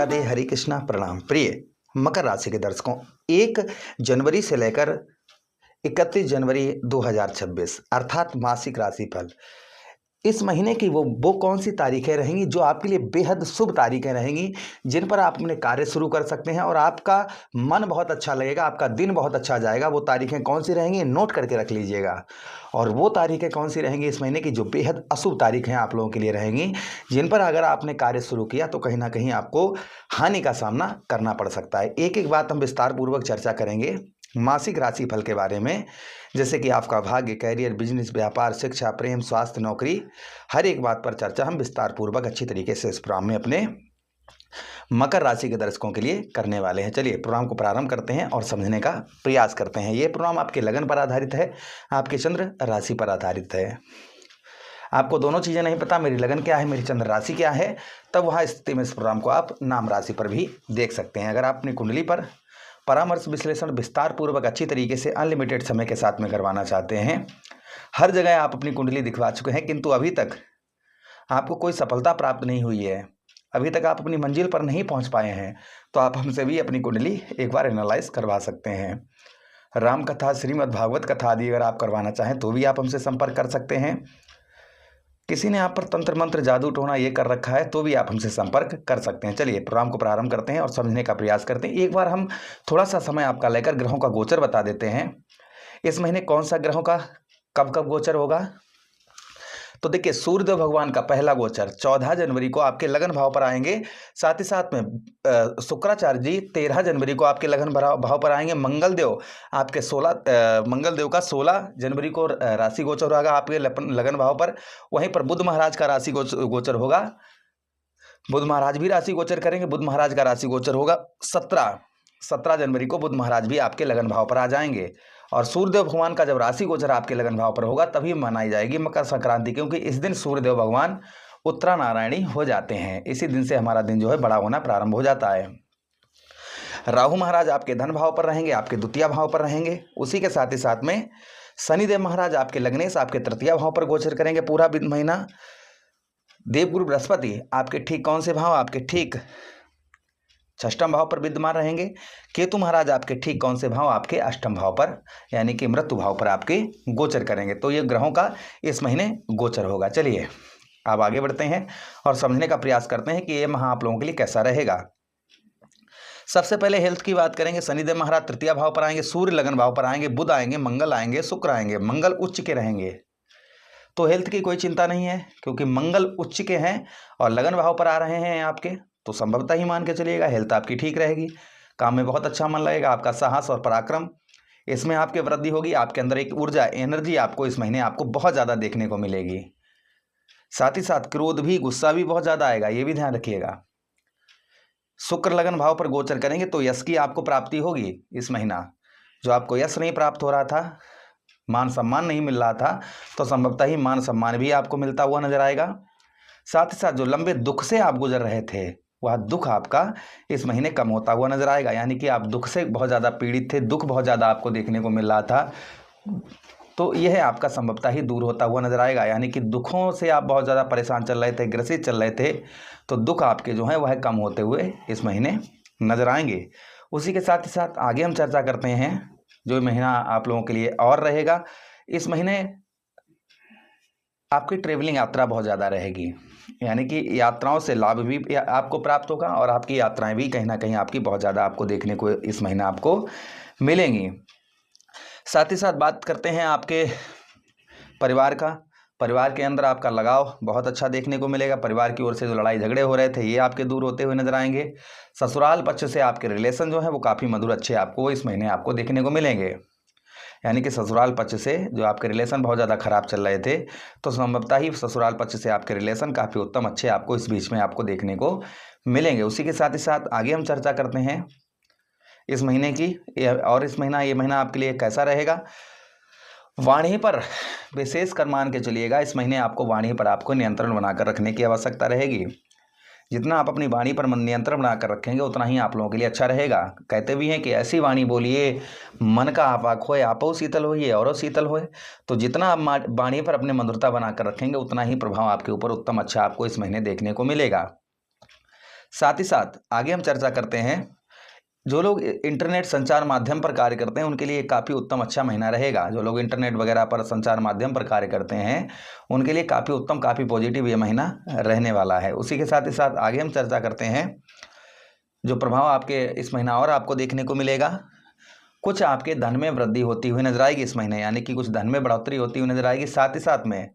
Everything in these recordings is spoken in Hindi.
राधे हरे कृष्णा प्रणाम। प्रिय मकर राशि के दर्शकों, 1 जनवरी से लेकर 31 जनवरी 2026 अर्थात मासिक राशिफल, इस महीने की वो कौन सी तारीखें रहेंगी जो आपके लिए बेहद शुभ तारीखें रहेंगी, जिन पर आप अपने कार्य शुरू कर सकते हैं और आपका मन बहुत अच्छा लगेगा, आपका दिन बहुत अच्छा जाएगा। वो तारीखें कौन सी रहेंगी, नोट करके रख लीजिएगा। और वो तारीखें कौन सी रहेंगी इस महीने की जो बेहद अशुभ तारीखें आप लोगों के लिए रहेंगी, जिन पर अगर आपने कार्य शुरू किया तो कहीं ना कहीं आपको हानि का सामना करना पड़ सकता है। एक एक बात हम विस्तार पूर्वक चर्चा करेंगे मासिक राशिफल के बारे में, जैसे कि आपका भाग्य, कैरियर, बिजनेस, व्यापार, शिक्षा, प्रेम, स्वास्थ्य, नौकरी, हर एक बात पर चर्चा हम विस्तार पूर्वक अच्छी तरीके से इस प्रोग्राम में अपने मकर राशि के दर्शकों के लिए करने वाले हैं। चलिए प्रोग्राम को प्रारंभ करते हैं और समझने का प्रयास करते हैं। ये प्रोग्राम आपके लगन पर आधारित है, आपके चंद्र राशि पर आधारित है। आपको दोनों चीज़ें नहीं पता, मेरी लगन क्या है, मेरी चंद्र राशि क्या है, तब वहाँ स्थिति में इस प्रोग्राम को आप नाम राशि पर भी देख सकते हैं। अगर आप अपनी कुंडली पर परामर्श विश्लेषण विस्तार पूर्वक अच्छी तरीके से अनलिमिटेड समय के साथ में करवाना चाहते हैं, हर जगह आप अपनी कुंडली दिखवा चुके हैं किंतु अभी तक आपको कोई सफलता प्राप्त नहीं हुई है, अभी तक आप अपनी मंजिल पर नहीं पहुंच पाए हैं, तो आप हमसे भी अपनी कुंडली एक बार एनालाइज करवा सकते हैं। राम कथा, श्रीमद् भागवत कथा आदि अगर आप करवाना चाहें तो भी आप हमसे संपर्क कर सकते हैं। किसी ने आप पर तंत्र मंत्र जादू टोना ये कर रखा है तो भी आप हमसे संपर्क कर सकते हैं। चलिए प्रोग्राम को प्रारंभ करते हैं और समझने का प्रयास करते हैं। एक बार हम थोड़ा सा समय आपका लेकर ग्रहों का गोचर बता देते हैं। इस महीने कौन सा ग्रहों का कब कब गोचर होगा, तो देखिए सूर्यदेव भगवान का पहला गोचर 14 जनवरी को आपके लगन भाव पर आएंगे। साथ ही साथ में शुक्राचार्य जी 13 जनवरी को आपके लगन भाव पर आएंगे। मंगल देव आपके 16 जनवरी को राशि गोचर होगा आपके लगन भाव पर। वहीं पर बुध महाराज का राशि गोचर होगा, बुध महाराज भी राशि गोचर करेंगे। बुध महाराज का राशि गोचर होगा 17 जनवरी को बुध महाराज भी आपके लगन भाव पर आ जाएंगे। और सूर्यदेव भगवान का जब राशि गोचर आपके लगन भाव पर होगा तभी मनाई जाएगी मकर संक्रांति, क्योंकि इस दिन सूर्यदेव भगवान उत्तरा नारायणी हो जाते हैं। इसी दिन से हमारा दिन जो है बड़ा होना प्रारंभ हो जाता है। राहु महाराज आपके धन भाव पर रहेंगे, आपके द्वितीय भाव पर रहेंगे। उसी के साथ ही साथ में शनिदेव महाराज आपके लग्नेश आपके तृतीय भाव पर गोचर करेंगे पूरा महीना। देवगुरु बृहस्पति आपके ठीक कौन से भाव, आपके ठीक षष्ठम भाव पर विद्यमान रहेंगे। केतु महाराज आपके ठीक कौन से भाव, आपके अष्टम भाव पर यानी कि मृत्यु भाव पर आपके गोचर करेंगे। तो ये ग्रहों का इस महीने गोचर होगा। चलिए अब आगे बढ़ते हैं और समझने का प्रयास करते हैं कि ये माह आप लोगों के लिए कैसा रहेगा। सबसे पहले हेल्थ की बात करेंगे। शनिदेव महाराज तृतीय भाव पर आएंगे, सूर्य लगन भाव पर आएंगे, बुध आएंगे, मंगल आएंगे, शुक्र आएंगे। मंगल उच्च के रहेंगे तो हेल्थ की कोई चिंता नहीं है, क्योंकि मंगल उच्च के हैं और लगन भाव पर आ रहे हैं आपके, तो संभवतः ही मान के चलिएगा हेल्थ आपकी ठीक रहेगी। काम में बहुत अच्छा मन लगेगा, आपका साहस और पराक्रम इसमें आपके वृद्धि होगी। आपके अंदर एक ऊर्जा एनर्जी आपको इस महीने आपको बहुत ज़्यादा देखने को मिलेगी। साथ ही साथ क्रोध भी, गुस्सा भी बहुत ज़्यादा आएगा, ये भी ध्यान रखिएगा। शुक्र लगन भाव पर गोचर करेंगे तो यश की आपको प्राप्ति होगी इस महीना। जो आपको यश नहीं प्राप्त हो रहा था, मान सम्मान नहीं मिल रहा था, तो संभवतः ही मान सम्मान भी आपको मिलता हुआ नजर आएगा। साथ ही साथ जो लंबे दुख से आप गुजर रहे थे, वह दुख आपका इस महीने कम होता हुआ नजर आएगा। यानी कि आप दुख से बहुत ज़्यादा पीड़ित थे, दुख बहुत ज़्यादा आपको देखने को मिल रहा था, तो यह आपका संभवतः ही दूर होता हुआ नजर आएगा। यानी कि दुखों से आप बहुत ज़्यादा परेशान चल रहे थे, ग्रसित चल रहे थे, तो दुख आपके जो हैं वह कम होते हुए इस महीने नजर आएंगे। उसी के साथ ही साथ आगे हम चर्चा करते हैं जो महीना आप लोगों के लिए और रहेगा। इस महीने आपकी ट्रेवलिंग यात्रा बहुत ज़्यादा रहेगी, यानी कि यात्राओं से लाभ भी आपको प्राप्त होगा और आपकी यात्राएं भी कहीं ना कहीं आपकी बहुत ज़्यादा आपको देखने को इस महीने आपको मिलेंगी। साथ ही साथ बात करते हैं आपके परिवार का। परिवार के अंदर आपका लगाव बहुत अच्छा देखने को मिलेगा। परिवार की ओर से जो लड़ाई झगड़े हो रहे थे ये आपके दूर होते हुए नजर आएंगे। ससुराल पक्ष से आपके रिलेशन जो है वो काफ़ी मधुर अच्छे आपको इस महीने आपको देखने को मिलेंगे। यानी कि ससुराल पक्ष से जो आपके रिलेशन बहुत ज़्यादा खराब चल रहे थे, तो संभवतः ही ससुराल पक्ष से आपके रिलेशन काफ़ी उत्तम अच्छे आपको इस बीच में आपको देखने को मिलेंगे। उसी के साथ ही साथ आगे हम चर्चा करते हैं इस महीने की, और इस महीना ये महीना आपके लिए कैसा रहेगा। वाणी पर विशेष कर मान के चलिएगा, इस महीने आपको वाणी पर आपको नियंत्रण बनाकर रखने की आवश्यकता रहेगी। जितना आप अपनी वाणी पर नियंत्रण बनाकर रखेंगे उतना ही आप लोगों के लिए अच्छा रहेगा। कहते भी हैं कि ऐसी वाणी बोलिए मन का आपा खोए, आपो शीतल होइए और शीतल होए। तो जितना आप वाणी पर अपने मधुरता बनाकर रखेंगे उतना ही प्रभाव आपके ऊपर उत्तम अच्छा आपको इस महीने देखने को मिलेगा। साथ ही साथ आगे हम चर्चा करते हैं, जो लोग इंटरनेट संचार माध्यम पर कार्य करते हैं उनके लिए काफ़ी उत्तम अच्छा महीना रहेगा। जो लोग इंटरनेट वगैरह पर संचार माध्यम पर कार्य करते हैं उनके लिए काफ़ी उत्तम, काफ़ी पॉजिटिव ये महीना रहने वाला है। उसी के साथ ही साथ आगे हम चर्चा करते हैं जो प्रभाव आपके इस महीना और आपको देखने को मिलेगा। कुछ आपके धन में वृद्धि होती हुई नजर आएगी इस महीने, यानी कि कुछ धन में बढ़ोतरी होती हुई नजर आएगी। साथ ही साथ में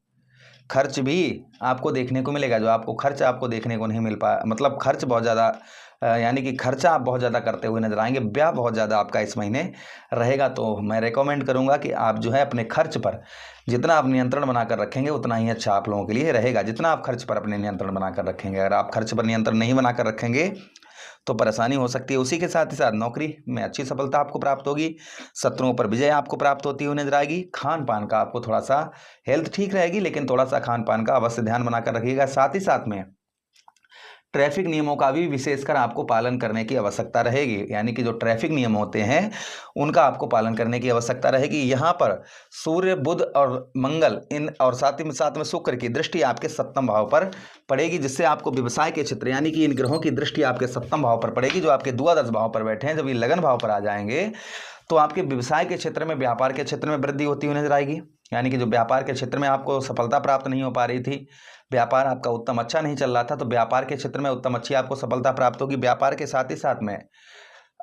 खर्च भी आपको देखने को मिलेगा। जो आपको खर्च आपको देखने को नहीं मिल पा, मतलब खर्च बहुत ज़्यादा, यानी कि खर्चा आप बहुत ज़्यादा करते हुए नजर आएंगे। ब्याह बहुत ज़्यादा आपका इस महीने रहेगा। तो मैं रेकमेंड करूंगा कि आप जो है अपने खर्च पर जितना आप नियंत्रण बनाकर रखेंगे उतना ही अच्छा आप लोगों के लिए रहेगा। जितना आप खर्च पर अपने नियंत्रण बनाकर रखेंगे, अगर आप खर्च पर नियंत्रण नहीं बनाकर रखेंगे तो परेशानी हो सकती है। उसी के साथ ही साथ नौकरी में अच्छी सफलता आपको प्राप्त होगी। शत्रुओं पर विजय आपको प्राप्त होती हुई नजर आएगी। खान पान का आपको थोड़ा सा, हेल्थ ठीक रहेगी लेकिन थोड़ा सा खान पान का अवश्य ध्यान बनाकर रखिएगा। साथ ही साथ में ट्रैफिक नियमों का भी विशेषकर आपको पालन करने की आवश्यकता रहेगी, यानी कि जो ट्रैफिक नियम होते हैं उनका आपको पालन करने की आवश्यकता रहेगी। यहाँ पर सूर्य, बुध और मंगल इन और साथ में शुक्र की दृष्टि आपके सप्तम भाव पर पड़ेगी, जिससे आपको व्यवसाय के क्षेत्र, यानी कि इन ग्रहों की दृष्टि आपके सप्तम भाव पर पड़ेगी जो आपके द्वादश भाव पर बैठे हैं। जब ये लगन भाव पर आ जाएंगे तो आपके व्यवसाय के क्षेत्र में, व्यापार के क्षेत्र में वृद्धि होती हुई नजर आएगी। यानी कि जो व्यापार के क्षेत्र में आपको सफलता प्राप्त नहीं हो पा रही थी, व्यापार आपका उत्तम अच्छा नहीं चल रहा था, तो व्यापार के क्षेत्र में उत्तम अच्छी आपको सफलता प्राप्त होगी। व्यापार के साथ ही साथ में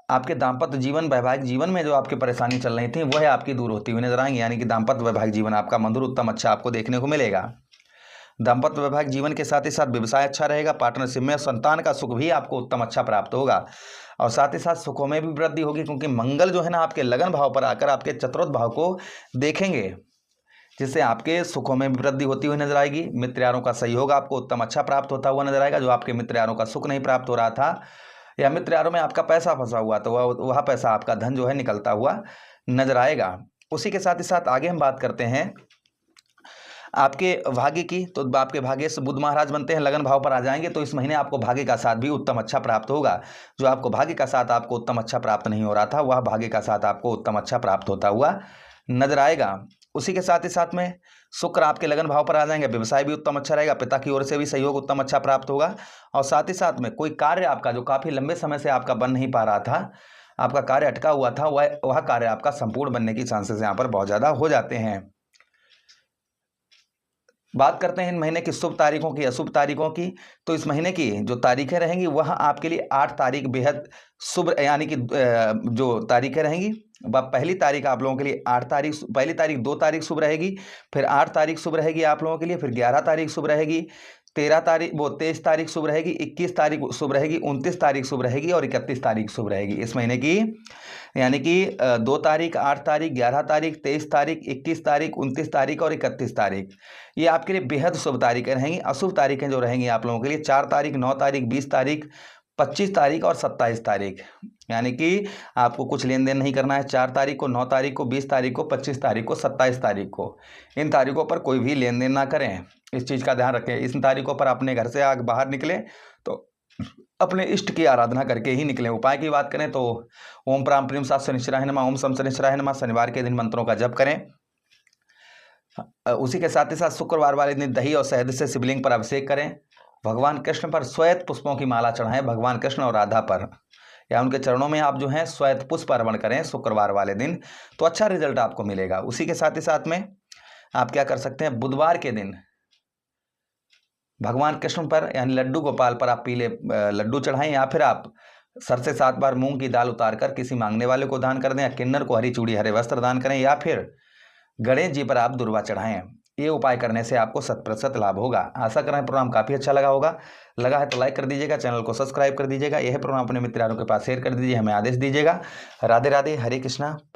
आपके दाम्पत्य जीवन, वैवाहिक जीवन में जो आपकी परेशानी चल रही थी वह आपकी दूर होती हुई नजर आएंगी। यानी कि दाम्पत्य वैवाहिक जीवन आपका मधुर, उत्तम अच्छा आपको देखने को मिलेगा। दाम्पत्य वैवाहिक जीवन के साथ ही साथ व्यवसाय अच्छा रहेगा। पार्टनरशिप में संतान का सुख भी आपको उत्तम अच्छा प्राप्त होगा और साथ ही साथ सुखों में भी वृद्धि होगी, क्योंकि मंगल जो है ना आपके लगन भाव पर आकर आपके चतुर्थ भाव को देखेंगे, जिससे आपके सुखों में भी वृद्धि होती हुई नजर आएगी। मित्र यारों का सहयोग आपको उत्तम अच्छा प्राप्त होता हुआ नजर आएगा। जो आपके मित्र यारों का सुख नहीं प्राप्त हो रहा था या मित्र यारों में आपका पैसा फंसा हुआ तो वह पैसा, आपका धन जो है निकलता हुआ नजर आएगा। उसी के साथ ही साथ आगे हम बात करते हैं आपके भाग्य की। तो आपके भाग्य से बुध महाराज बनते हैं, लगन भाव पर आ जाएंगे तो इस महीने आपको भाग्य का साथ भी उत्तम अच्छा प्राप्त होगा। जो आपको भाग्य का साथ आपको उत्तम अच्छा प्राप्त नहीं हो रहा था वह भाग्य का साथ आपको उत्तम अच्छा प्राप्त होता हुआ नजर आएगा। उसी के साथ ही साथ में शुक्र आपके लगन भाव पर आ जाएंगे, व्यवसाय भी उत्तम अच्छा रहेगा। पिता की ओर से भी सहयोग उत्तम अच्छा प्राप्त होगा और साथ ही साथ में कोई कार्य आपका जो काफी लंबे समय से आपका बन नहीं पा रहा था, आपका कार्य अटका हुआ था, वह कार्य आपका संपूर्ण बनने की चांसेस यहाँ पर बहुत ज्यादा हो जाते हैं। बात करते हैं इन महीने की शुभ तारीखों की, अशुभ तारीखों की। तो इस महीने की जो तारीखें रहेंगी वह आपके लिए 8 तारीख बेहद शुभ, यानी कि जो तारीखें रहेंगी वह पहली तारीख आप लोगों के लिए 8 तारीख, पहली तारीख 2 तारीख शुभ रहेगी, फिर 8 तारीख शुभ रहेगी आप लोगों के लिए, फिर 11 तारीख शुभ रहेगी, 23 तारीख शुभ रहेगी, 21 तारीख शुभ रहेगी, 29 तारीख शुभ रहेगी और 31 तारीख शुभ रहेगी इस महीने की। यानी कि 2 तारीख, 8 तारीख, 11 तारीख, 23 तारीख, 21 तारीख, 29 तारीख और 31 तारीख ये आपके लिए बेहद शुभ तारीखें रहेंगी। अशुभ तारीखें जो रहेंगी आप लोगों के लिए 4 तारीख, 9 तारीख, 20 तारीख, 25 तारीख और 27 तारीख। यानी कि आपको कुछ लेन देन नहीं करना है 4 तारीख को, 9 तारीख को, 20 तारीख को, 25 तारीख को, 27 तारीख को। इन तारीखों पर कोई भी लेन देन ना करें, इस चीज़ का ध्यान रखें। इस तारीखों पर अपने घर से आग बाहर निकलें तो अपने इष्ट की आराधना करके ही निकलें। उपाय की बात करें तो ओम प्राम प्रीम सात शनिश्चराय नमः, ओम सम शनिश्चराय नमः, शनिवार के दिन मंत्रों का जप करें। उसी के साथ ही साथ शुक्रवार वाले दिन दही और शहद से शिवलिंग पर अभिषेक करें। भगवान कृष्ण पर श्वेत पुष्पों की माला चढ़ाएं, भगवान कृष्ण और राधा पर या उनके चरणों में आप जो है श्वेत पुष्प अर्पण करें शुक्रवार वाले दिन, तो अच्छा रिजल्ट आपको मिलेगा। उसी के साथ ही साथ में आप क्या कर सकते हैं, बुधवार के दिन भगवान कृष्ण पर यानी लड्डू गोपाल पर आप पीले लड्डू चढ़ाएं, या फिर आप सर से 7 बार मूंग की दाल उतारकर किसी मांगने वाले को दान कर दें, या किन्नर को हरी चूड़ी हरे वस्त्र दान करें, या फिर गणेश जी पर आप दुर्वा चढ़ाएं। ये उपाय करने से आपको 100% लाभ होगा। आशा करें प्रोग्राम काफ़ी अच्छा लगा होगा। लगा है तो लाइक कर दीजिएगा, चैनल को सब्सक्राइब कर दीजिएगा। यह प्रोग्राम अपने मित्रों के पास शेयर कर दीजिए, हमें आदेश दीजिएगा। राधे राधे, हरे कृष्णा।